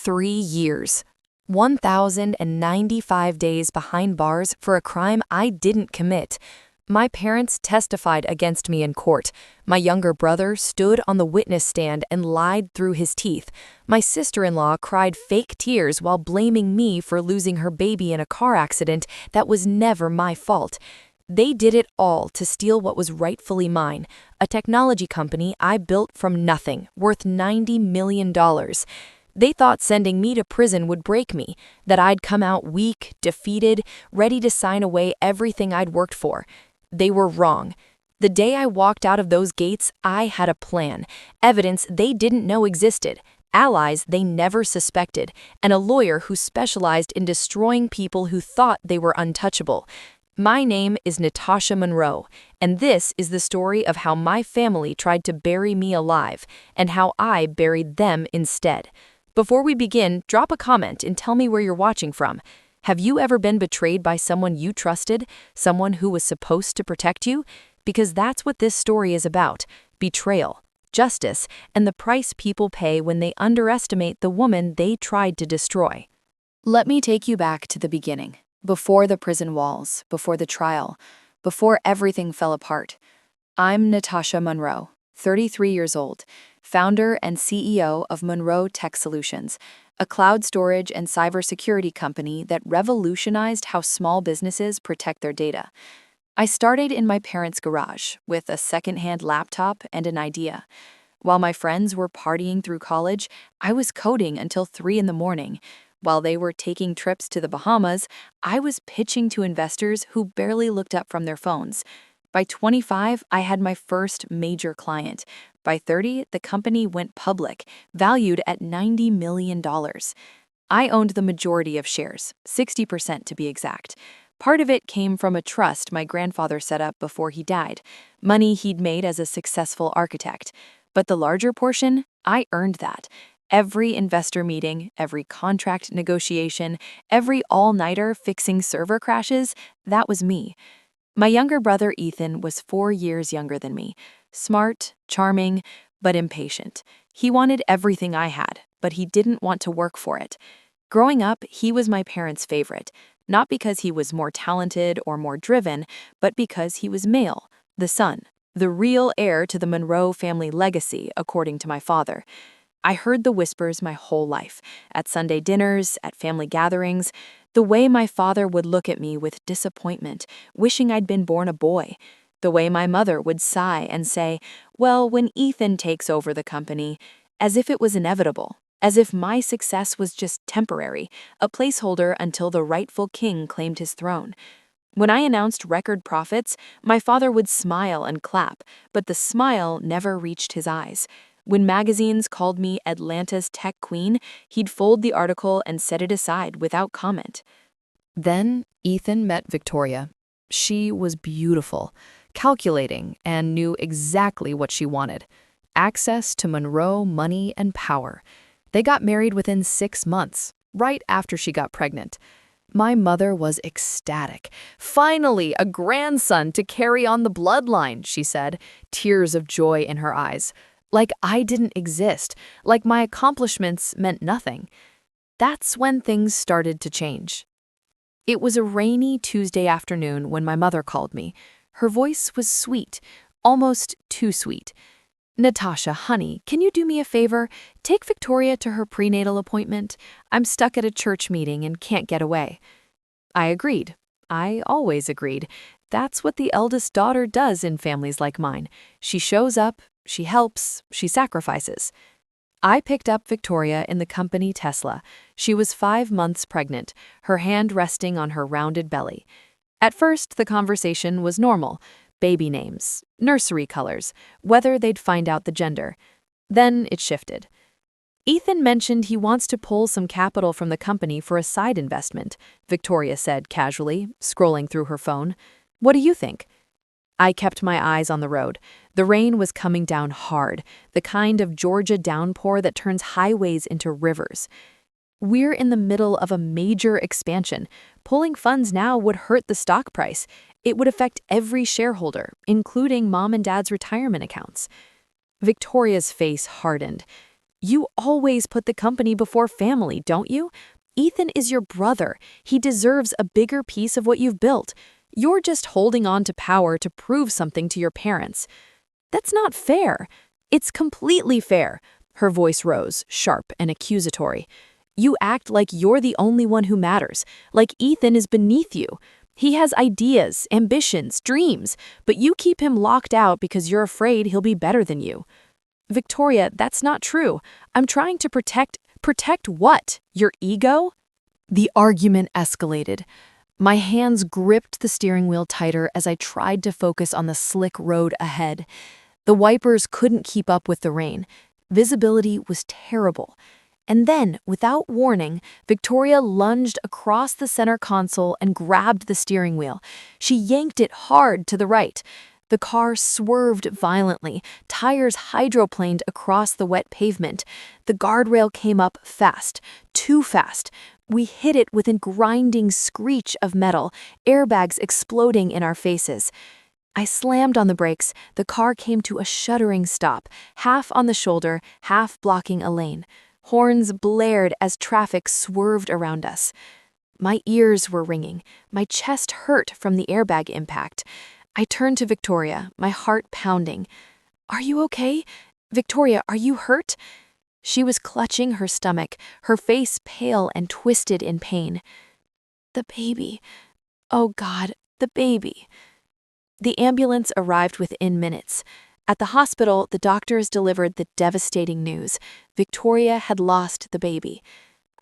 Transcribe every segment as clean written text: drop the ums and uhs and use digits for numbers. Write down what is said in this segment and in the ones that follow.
3 years. 1,095 days behind bars for a crime I didn't commit. My parents testified against me in court. My younger brother stood on the witness stand and lied through his teeth. My sister-in-law cried fake tears while blaming me for losing her baby in a car accident that was never my fault. They did it all to steal what was rightfully mine, a technology company I built from nothing, worth $90 million. They thought sending me to prison would break me, that I'd come out weak, defeated, ready to sign away everything I'd worked for. They were wrong. The day I walked out of those gates, I had a plan, evidence they didn't know existed, allies they never suspected, and a lawyer who specialized in destroying people who thought they were untouchable. My name is Natasha Monroe, and this is the story of how my family tried to bury me alive, and how I buried them instead. Before we begin, drop a comment and tell me where you're watching from. Have you ever been betrayed by someone you trusted, someone who was supposed to protect you? Because that's what this story is about: betrayal, justice, and the price people pay when they underestimate the woman they tried to destroy. Let me take you back to the beginning, before the prison walls, before the trial, before everything fell apart. I'm Natasha Monroe, 33 years old, founder and CEO of Monroe Tech Solutions, a cloud storage and cybersecurity company that revolutionized how small businesses protect their data. I started in my parents' garage with a secondhand laptop and an idea. While my friends were partying through college, I was coding until 3 in the morning. While they were taking trips to the Bahamas, I was pitching to investors who barely looked up from their phones. By 25, I had my first major client. By 30, the company went public, valued at $90 million. I owned the majority of shares, 60% to be exact. Part of it came from a trust my grandfather set up before he died, money he'd made as a successful architect. But the larger portion, I earned that. Every investor meeting, every contract negotiation, every all-nighter fixing server crashes, that was me. My younger brother Ethan was 4 years younger than me. Smart, charming, but impatient. He wanted everything I had, but he didn't want to work for it. Growing up, he was my parents' favorite, not because he was more talented or more driven, but because he was male, the son, the real heir to the Monroe family legacy, according to my father. I heard the whispers my whole life, at Sunday dinners, at family gatherings, the way my father would look at me with disappointment, wishing I'd been born a boy, the way my mother would sigh and say, "Well, when Ethan takes over the company," as if it was inevitable, as if my success was just temporary, a placeholder until the rightful king claimed his throne. When I announced record profits, my father would smile and clap, but the smile never reached his eyes. When magazines called me Atlanta's tech queen, he'd fold the article and set it aside without comment. Then Ethan met Victoria. She was beautiful, calculating, and knew exactly what she wanted: access to Monroe money and power. They got married within 6 months, right after she got pregnant. My mother was ecstatic. "Finally, a grandson to carry on the bloodline," she said, tears of joy in her eyes. Like I didn't exist, like my accomplishments meant nothing. That's when things started to change. It was a rainy Tuesday afternoon when my mother called me. Her voice was sweet, almost too sweet. "Natasha, honey, can you do me a favor? Take Victoria to her prenatal appointment. I'm stuck at a church meeting and can't get away." I agreed. I always agreed. That's what the eldest daughter does in families like mine. She shows up, she helps, she sacrifices. I picked up Victoria in the company Tesla. She was 5 months pregnant, her hand resting on her rounded belly. At first, the conversation was normal: baby names, nursery colors, whether they'd find out the gender. Then it shifted. "Ethan mentioned he wants to pull some capital from the company for a side investment," Victoria said casually, scrolling through her phone. "What do you think?" I kept my eyes on the road. The rain was coming down hard, the kind of Georgia downpour that turns highways into rivers. We're in the middle of a major expansion. Pulling funds now would hurt the stock price. It would affect every shareholder, including Mom and Dad's retirement accounts. Victoria's face hardened. You always put the company before family, don't you? Ethan is your brother. He deserves a bigger piece of what you've built. You're just holding on to power to prove something to your parents. That's not fair. It's completely fair. Her voice rose, sharp and accusatory. You act like you're the only one who matters, like Ethan is beneath you. He has ideas, ambitions, dreams, but you keep him locked out because you're afraid he'll be better than you. Victoria, that's not true. I'm trying to protect what? Your ego? The argument escalated. My hands gripped the steering wheel tighter as I tried to focus on the slick road ahead. The wipers couldn't keep up with the rain. Visibility was terrible. And then, without warning, Victoria lunged across the center console and grabbed the steering wheel. She yanked it hard to the right. The car swerved violently, tires hydroplaned across the wet pavement. The guardrail came up fast, too fast. We hit it with a grinding screech of metal, airbags exploding in our faces. I slammed on the brakes. The car came to a shuddering stop, half on the shoulder, half blocking a lane. Horns blared as traffic swerved around us. My ears were ringing. My chest hurt from the airbag impact. I turned to Victoria, my heart pounding. "Are you okay? Victoria, are you hurt?" She was clutching her stomach, her face pale and twisted in pain. "The baby. Oh God, the baby." The ambulance arrived within minutes. At the hospital, the doctors delivered the devastating news. Victoria had lost the baby.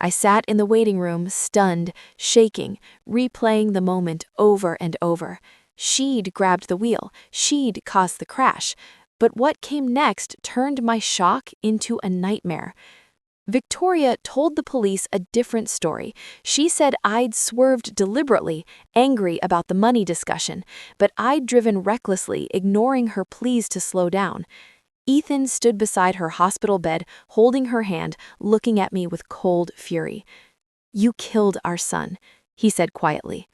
I sat in the waiting room, stunned, shaking, replaying the moment over and over. She'd grabbed the wheel. She'd caused the crash. But what came next turned my shock into a nightmare. Victoria told the police a different story. She said I'd swerved deliberately, angry about the money discussion, but I'd driven recklessly, ignoring her pleas to slow down. Ethan stood beside her hospital bed, holding her hand, looking at me with cold fury. "You killed our son," he said quietly.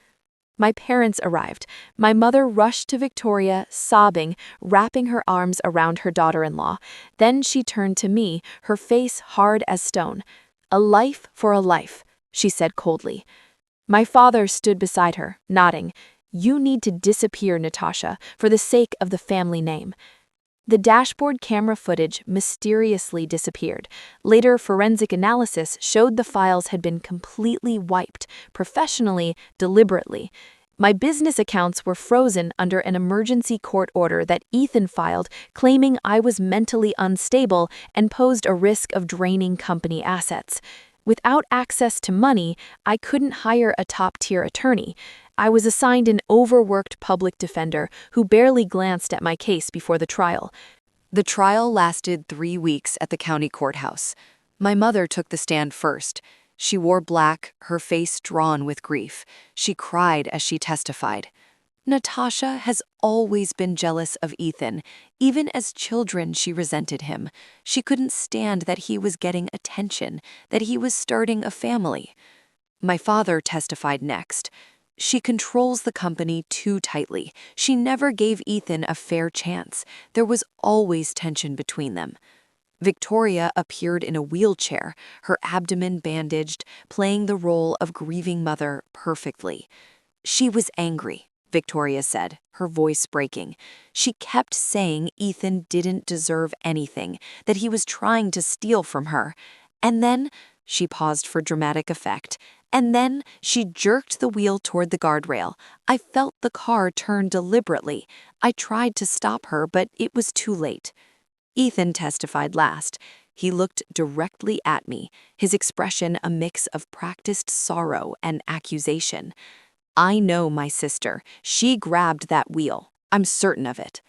My parents arrived. My mother rushed to Victoria, sobbing, wrapping her arms around her daughter-in-law. Then she turned to me, her face hard as stone. "A life for a life," she said coldly. My father stood beside her, nodding. "You need to disappear, Natasha, for the sake of the family name." The dashboard camera footage mysteriously disappeared. Later, forensic analysis showed the files had been completely wiped, professionally, deliberately. My business accounts were frozen under an emergency court order that Ethan filed, claiming I was mentally unstable and posed a risk of draining company assets. Without access to money, I couldn't hire a top-tier attorney. I was assigned an overworked public defender who barely glanced at my case before the trial. The trial lasted 3 weeks at the county courthouse. My mother took the stand first. She wore black, her face drawn with grief. She cried as she testified. Natasha has always been jealous of Ethan. Even as children, she resented him. She couldn't stand that he was getting attention, that he was starting a family. My father testified next. She controls the company too tightly. She never gave Ethan a fair chance. There was always tension between them. Victoria appeared in a wheelchair, her abdomen bandaged, playing the role of grieving mother perfectly. She was angry, Victoria said, her voice breaking. She kept saying Ethan didn't deserve anything, that he was trying to steal from her. And then, she paused for dramatic effect, and then she jerked the wheel toward the guardrail. I felt the car turn deliberately. I tried to stop her, but it was too late. Ethan testified last. He looked directly at me, his expression a mix of practiced sorrow and accusation. I know my sister. She grabbed that wheel. I'm certain of it.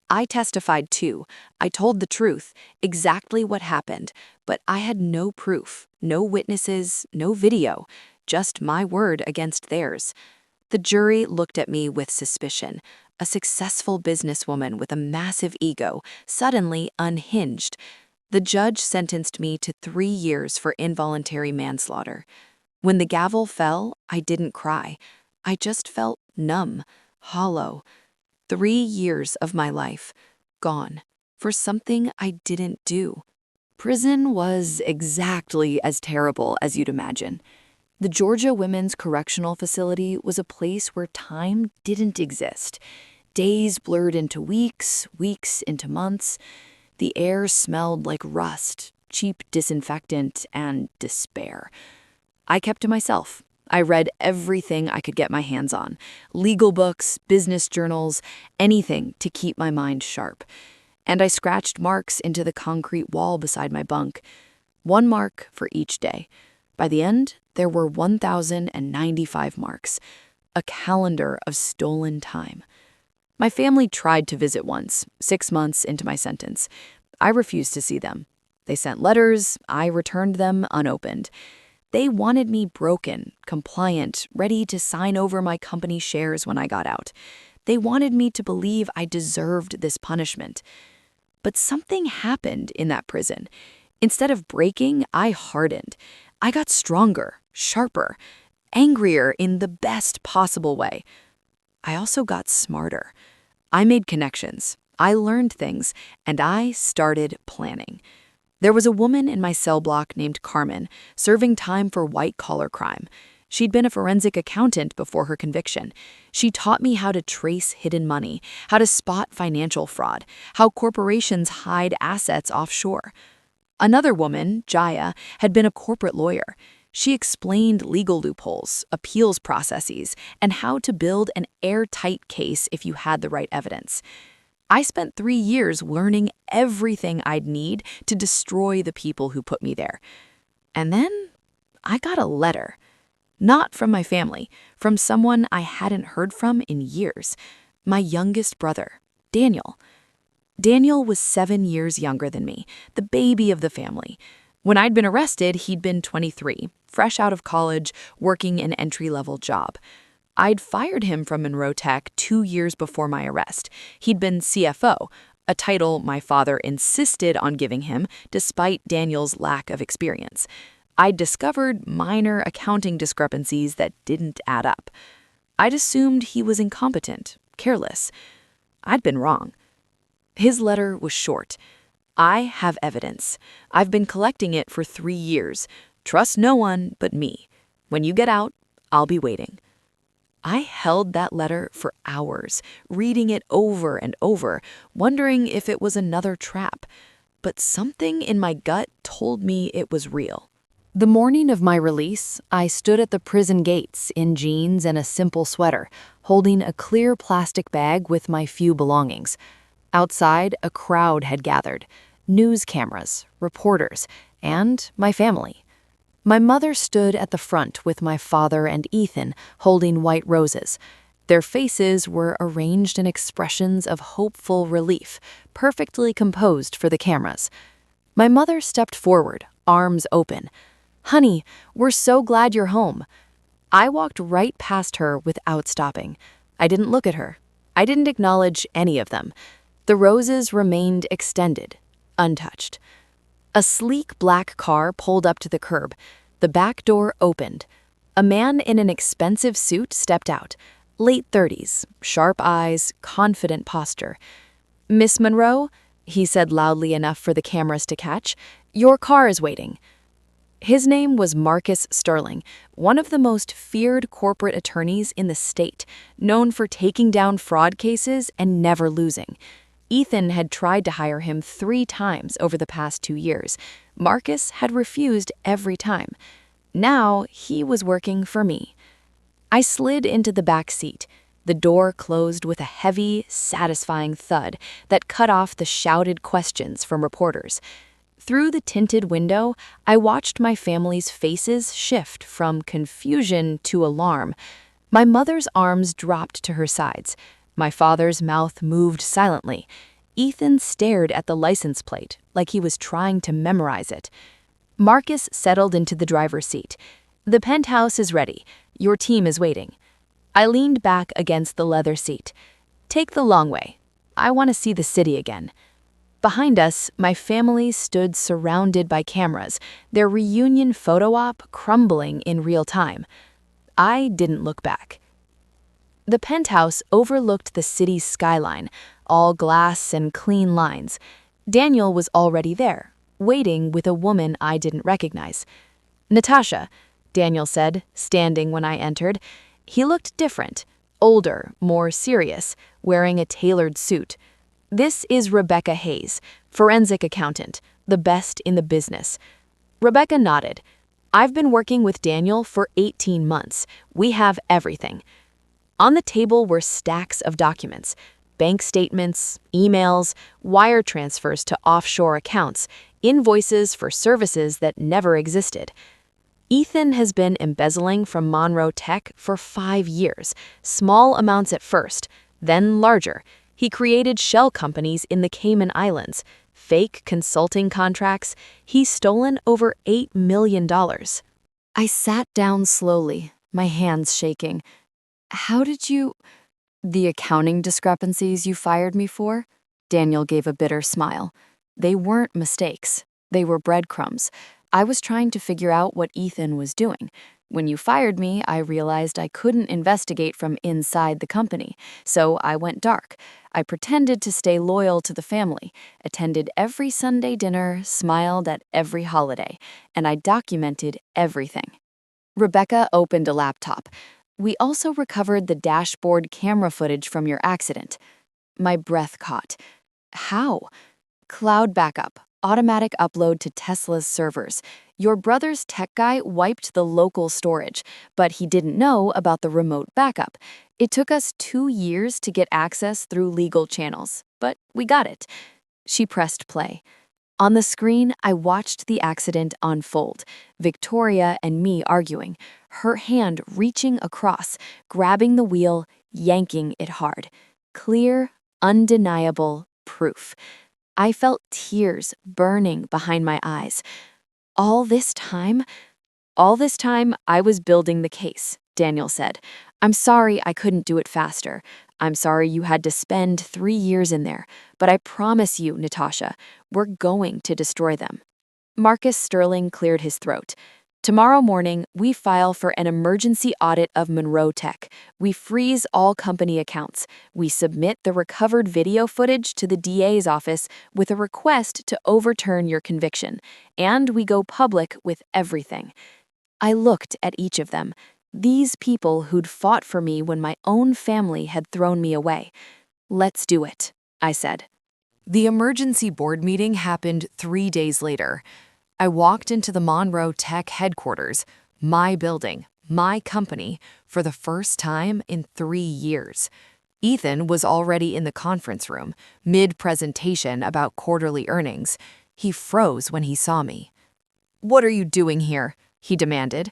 I testified too. I told the truth, exactly what happened, but I had no proof, no witnesses, no video, just my word against theirs. The jury looked at me with suspicion. A successful businesswoman with a massive ego, suddenly unhinged. The judge sentenced me to 3 years for involuntary manslaughter. When the gavel fell, I didn't cry. I just felt numb, hollow. 3 years of my life, gone, for something I didn't do. Prison was exactly as terrible as you'd imagine. The Georgia Women's Correctional Facility was a place where time didn't exist. Days blurred into weeks, weeks into months. The air smelled like rust, cheap disinfectant, and despair. I kept to myself. I read everything I could get my hands on: legal books, business journals, anything to keep my mind sharp. And I scratched marks into the concrete wall beside my bunk, one mark for each day. By the end, there were 1,095 marks, a calendar of stolen time. My family tried to visit once, 6 months into my sentence. I refused to see them. They sent letters, I returned them unopened. They wanted me broken, compliant, ready to sign over my company shares when I got out. They wanted me to believe I deserved this punishment. But something happened in that prison. Instead of breaking, I hardened. I got stronger, sharper, angrier in the best possible way. I also got smarter. I made connections. I learned things, and I started planning. There was a woman in my cell block named Carmen, serving time for white-collar crime. She'd been a forensic accountant before her conviction. She taught me how to trace hidden money, how to spot financial fraud, how corporations hide assets offshore. Another woman, Jaya, had been a corporate lawyer. She explained legal loopholes, appeals processes, and how to build an airtight case if you had the right evidence. I spent 3 years learning everything I'd need to destroy the people who put me there. And then I got a letter. Not from my family, from someone I hadn't heard from in years. My youngest brother, Daniel. Daniel was 7 years younger than me, the baby of the family. When I'd been arrested, he'd been 23, fresh out of college, working an entry-level job. I'd fired him from Monroe Tech 2 years before my arrest. He'd been CFO, a title my father insisted on giving him despite Daniel's lack of experience. I'd discovered minor accounting discrepancies that didn't add up. I'd assumed he was incompetent, careless. I'd been wrong. His letter was short. I have evidence. I've been collecting it for 3 years. Trust no one but me. When you get out, I'll be waiting. I held that letter for hours, reading it over and over, wondering if it was another trap. But something in my gut told me it was real. The morning of my release, I stood at the prison gates in jeans and a simple sweater, holding a clear plastic bag with my few belongings. Outside, a crowd had gathered: news cameras, reporters, and my family. My mother stood at the front with my father and Ethan, holding white roses. Their faces were arranged in expressions of hopeful relief, perfectly composed for the cameras. My mother stepped forward, arms open. "Honey, we're so glad you're home." I walked right past her without stopping. I didn't look at her. I didn't acknowledge any of them. The roses remained extended, untouched. A sleek black car pulled up to the curb. The back door opened. A man in an expensive suit stepped out. Late 30s, sharp eyes, confident posture. "Miss Monroe," he said loudly enough for the cameras to catch, "your car is waiting." His name was Marcus Sterling, one of the most feared corporate attorneys in the state, known for taking down fraud cases and never losing. Ethan had tried to hire him 3 times over the past 2 years. Marcus had refused every time. Now he was working for me. I slid into the back seat. The door closed with a heavy, satisfying thud that cut off the shouted questions from reporters. Through the tinted window, I watched my family's faces shift from confusion to alarm. My mother's arms dropped to her sides. My father's mouth moved silently. Ethan stared at the license plate like he was trying to memorize it. Marcus settled into the driver's seat. "The penthouse is ready. Your team is waiting." I leaned back against the leather seat. "Take the long way. I want to see the city again." Behind us, my family stood surrounded by cameras, their reunion photo op crumbling in real time. I didn't look back. The penthouse overlooked the city's skyline, all glass and clean lines. Daniel was already there, waiting with a woman I didn't recognize. "Natasha," Daniel said, standing when I entered. He looked different, older, more serious, wearing a tailored suit. "This is Rebecca Hayes, forensic accountant, the best in the business." Rebecca nodded. "I've been working with Daniel for 18 months. We have everything." On the table were stacks of documents, bank statements, emails, wire transfers to offshore accounts, invoices for services that never existed. Ethan has been embezzling from Monroe Tech for 5 years, small amounts at first, then larger. He created shell companies in the Cayman Islands, fake consulting contracts. He's stolen over $8 million. I sat down slowly, my hands shaking. "How did you—" "The accounting discrepancies you fired me for?" Daniel gave a bitter smile. "They weren't mistakes. They were breadcrumbs. I was trying to figure out what Ethan was doing. When you fired me, I realized I couldn't investigate from inside the company, so I went dark. I pretended to stay loyal to the family, attended every Sunday dinner, smiled at every holiday, and I documented everything." Rebecca opened a laptop. "We also recovered the dashboard camera footage from your accident." My breath caught. "How?" "Cloud backup, automatic upload to Tesla's servers. Your brother's tech guy wiped the local storage, but he didn't know about the remote backup. It took us 2 years to get access through legal channels, but we got it." She pressed play. On the screen, I watched the accident unfold, Victoria and me arguing, her hand reaching across, grabbing the wheel, yanking it hard. Clear, undeniable proof. I felt tears burning behind my eyes. All this time? "All this time, I was building the case," Daniel said. "I'm sorry I couldn't do it faster. I'm sorry you had to spend 3 years in there. But I promise you, Natasha, we're going to destroy them." Marcus Sterling cleared his throat. "Tomorrow morning, we file for an emergency audit of Monroe Tech. We freeze all company accounts. We submit the recovered video footage to the DA's office with a request to overturn your conviction. And we go public with everything." I looked at each of them, these people who'd fought for me when my own family had thrown me away. "Let's do it," I said. The emergency board meeting happened 3 days later. I walked into the Monroe Tech headquarters, my building, my company, for the first time in 3 years. Ethan was already in the conference room, mid-presentation about quarterly earnings. He froze when he saw me. "What are you doing here?" he demanded.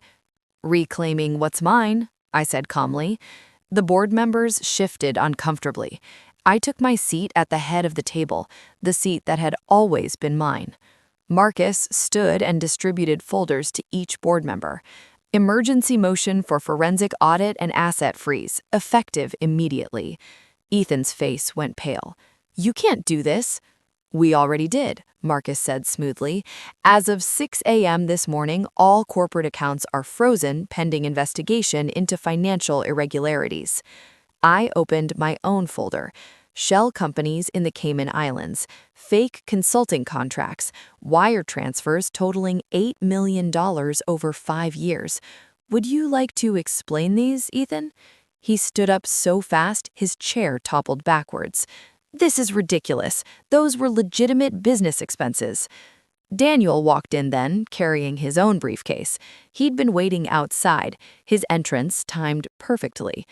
"Reclaiming what's mine," I said calmly. The board members shifted uncomfortably. I took my seat at the head of the table, the seat that had always been mine. Marcus stood and distributed folders to each board member. "Emergency motion for forensic audit and asset freeze, effective immediately." Ethan's face went pale. "You can't do this." "We already did," Marcus said smoothly. "As of 6 a.m. this morning, all corporate accounts are frozen pending investigation into financial irregularities." I opened my own folder. Shell companies in the Cayman Islands, fake consulting contracts, wire transfers totaling $8 million over 5 years. "Would you like to explain these, Ethan?" He stood up so fast his chair toppled backwards. "This is ridiculous. Those were legitimate business expenses." Daniel walked in then, carrying his own briefcase. He'd been waiting outside, his entrance timed perfectly.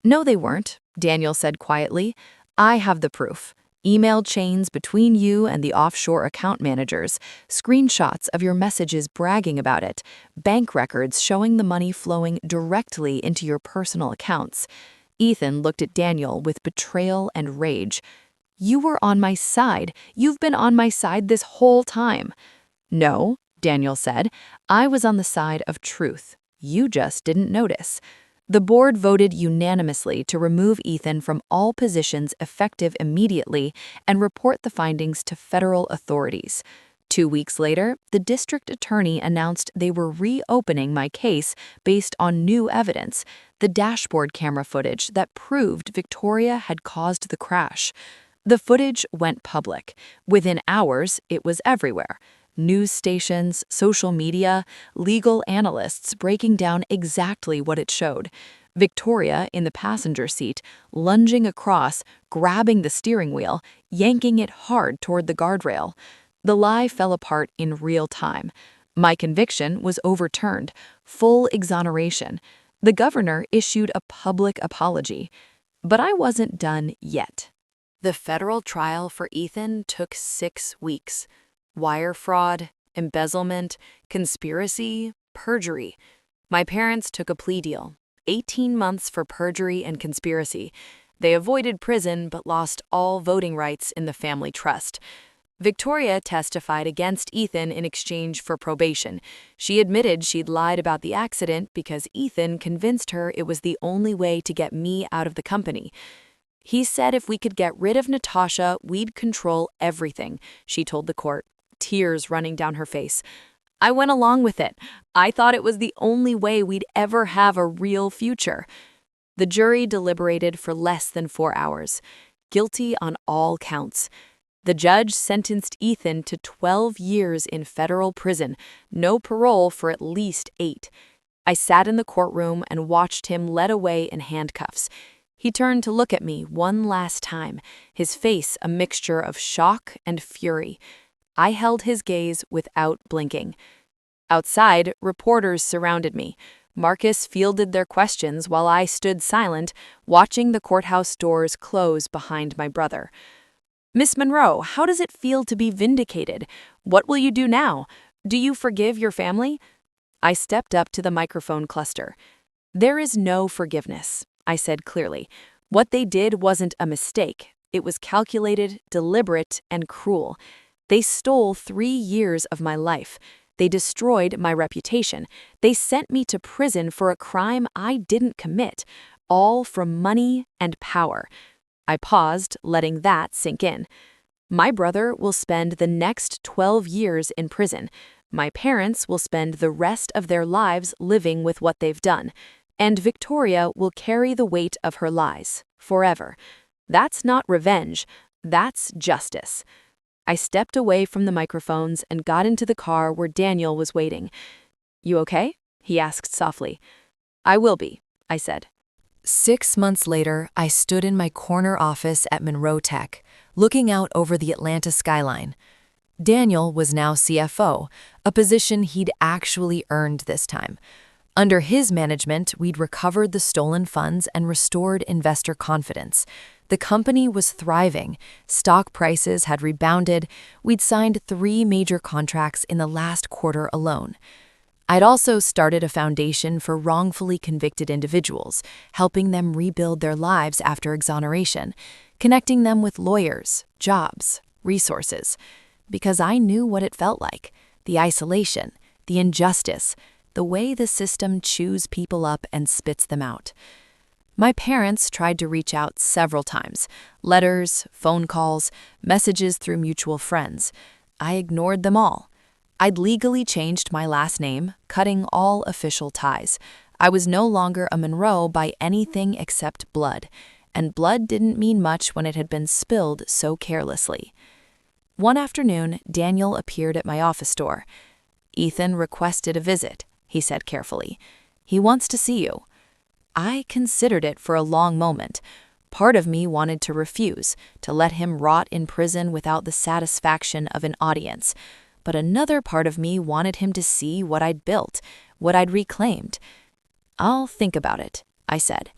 "No, they weren't," Daniel said quietly. "I have the proof. Email chains between you and the offshore account managers, screenshots of your messages bragging about it, bank records showing the money flowing directly into your personal accounts." Ethan looked at Daniel with betrayal and rage. "You were on my side. You've been on my side this whole time." "No," Daniel said. "I was on the side of truth. You just didn't notice." The board voted unanimously to remove Ethan from all positions effective immediately and report the findings to federal authorities. 2 weeks later, the district attorney announced they were reopening my case based on new evidence, the dashboard camera footage that proved Victoria had caused the crash. The footage went public. Within hours, it was everywhere. News stations, social media, legal analysts breaking down exactly what it showed. Victoria in the passenger seat, lunging across, grabbing the steering wheel, yanking it hard toward the guardrail. The lie fell apart in real time. My conviction was overturned, full exoneration. The governor issued a public apology. But I wasn't done yet. The federal trial for Ethan took 6 weeks. Wire fraud, embezzlement, conspiracy, perjury. My parents took a plea deal, 18 months for perjury and conspiracy. They avoided prison but lost all voting rights in the family trust. Victoria testified against Ethan in exchange for probation. She admitted she'd lied about the accident because Ethan convinced her it was the only way to get me out of the company. He said if we could get rid of Natasha, we'd control everything, she told the court, tears running down her face. I went along with it. I thought it was the only way we'd ever have a real future. The jury deliberated for less than 4 hours. Guilty on all counts. The judge sentenced Ethan to 12 years in federal prison, no parole for at least 8. I sat in the courtroom and watched him led away in handcuffs. He turned to look at me one last time, his face a mixture of shock and fury. I held his gaze without blinking. Outside, reporters surrounded me. Marcus fielded their questions while I stood silent, watching the courthouse doors close behind my brother. Miss Monroe, how does it feel to be vindicated? What will you do now? Do you forgive your family? I stepped up to the microphone cluster. There is no forgiveness, I said clearly. What they did wasn't a mistake. It was calculated, deliberate, and cruel. They stole 3 years of my life. They destroyed my reputation. They sent me to prison for a crime I didn't commit, all for money and power. I paused, letting that sink in. My brother will spend the next 12 years in prison. My parents will spend the rest of their lives living with what they've done. And Victoria will carry the weight of her lies, forever. That's not revenge. That's justice. I stepped away from the microphones and got into the car where Daniel was waiting. You okay? He asked softly. I will be, I said. 6 months later, I stood in my corner office at Monroe Tech, looking out over the Atlanta skyline. Daniel was now CFO, a position he'd actually earned this time. Under his management, we'd recovered the stolen funds and restored investor confidence. The company was thriving. Stock prices had rebounded. We'd signed 3 major contracts in the last quarter alone. I'd also started a foundation for wrongfully convicted individuals, helping them rebuild their lives after exoneration, connecting them with lawyers, jobs, resources. Because I knew what it felt like, the isolation, the injustice, the way the system chews people up and spits them out. My parents tried to reach out several times, letters, phone calls, messages through mutual friends. I ignored them all. I'd legally changed my last name, cutting all official ties. I was no longer a Monroe by anything except blood, and blood didn't mean much when it had been spilled so carelessly. One afternoon, Daniel appeared at my office door. Ethan requested a visit, he said carefully. He wants to see you. I considered it for a long moment. Part of me wanted to refuse, to let him rot in prison without the satisfaction of an audience. But another part of me wanted him to see what I'd built, what I'd reclaimed. I'll think about it, I said.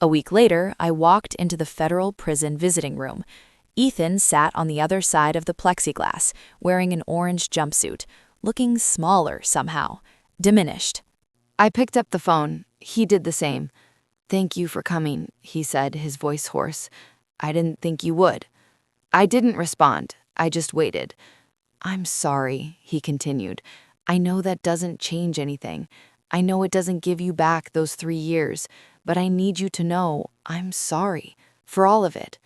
A week later, I walked into the federal prison visiting room. Ethan sat on the other side of the plexiglass, wearing an orange jumpsuit, looking smaller somehow, diminished. I picked up the phone. He did the same. "Thank you for coming," he said, his voice hoarse. "I didn't think you would." I didn't respond. I just waited. "I'm sorry," he continued. "I know that doesn't change anything. I know it doesn't give you back those 3 years, but I need you to know I'm sorry for all of it."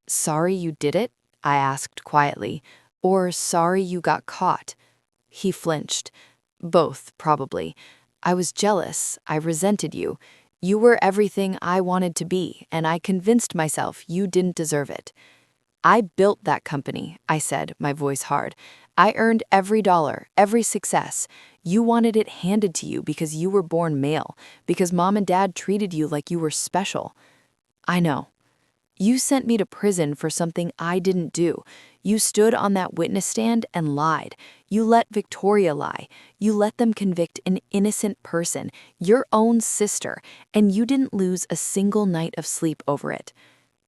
"Sorry you did it?" I asked quietly. "Or sorry you got caught?" He flinched. "Both, probably. I was jealous. I resented you. You were everything I wanted to be, and I convinced myself you didn't deserve it." "I built that company," I said, my voice hard. I earned every dollar, every success. You wanted it handed to you because you were born male, because mom and dad treated you like you were special. I know. You sent me to prison for something I didn't do. You stood on that witness stand and lied. You let Victoria lie. You let them convict an innocent person, your own sister, and you didn't lose a single night of sleep over it.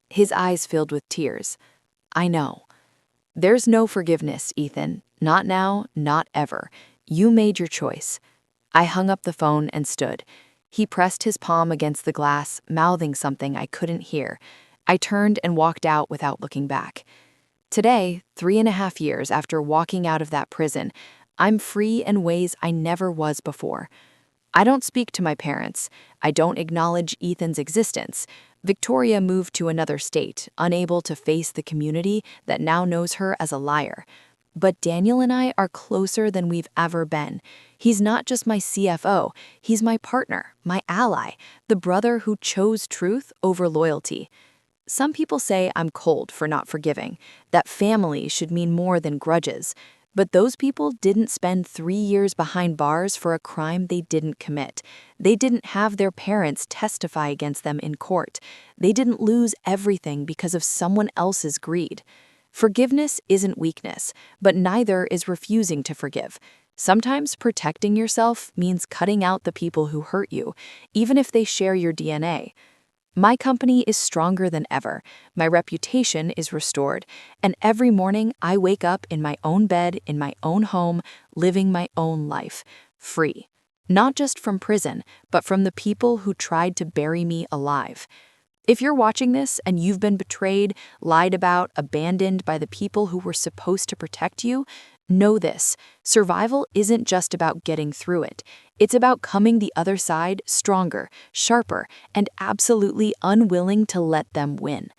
His eyes filled with tears. I know. There's no forgiveness, Ethan. Not now, not ever. You made your choice. I hung up the phone and stood. He pressed his palm against the glass, mouthing something I couldn't hear. I turned and walked out without looking back. Today, 3.5 years after walking out of that prison, I'm free in ways I never was before. I don't speak to my parents. I don't acknowledge Ethan's existence. Victoria moved to another state, unable to face the community that now knows her as a liar. But Daniel and I are closer than we've ever been. He's not just my CFO, he's my partner, my ally, the brother who chose truth over loyalty. Some people say I'm cold for not forgiving, that family should mean more than grudges. But those people didn't spend 3 years behind bars for a crime they didn't commit. They didn't have their parents testify against them in court. They didn't lose everything because of someone else's greed. Forgiveness isn't weakness, but neither is refusing to forgive. Sometimes protecting yourself means cutting out the people who hurt you, even if they share your DNA. My company is stronger than ever, my reputation is restored, and every morning I wake up in my own bed, in my own home, living my own life, free. Not just from prison, but from the people who tried to bury me alive. If you're watching this and you've been betrayed, lied about, abandoned by the people who were supposed to protect you, know this: survival isn't just about getting through it. It's about coming the other side stronger, sharper, and absolutely unwilling to let them win.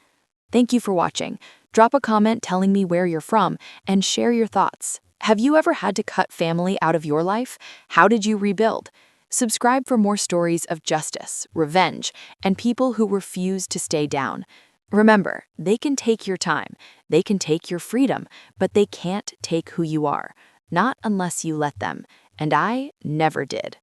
Thank you for watching. Drop a comment telling me where you're from and share your thoughts. Have you ever had to cut family out of your life? How did you rebuild? Subscribe for more stories of justice, revenge, and people who refuse to stay down. Remember, they can take your time, they can take your freedom, but they can't take who you are. Not unless you let them. And I never did.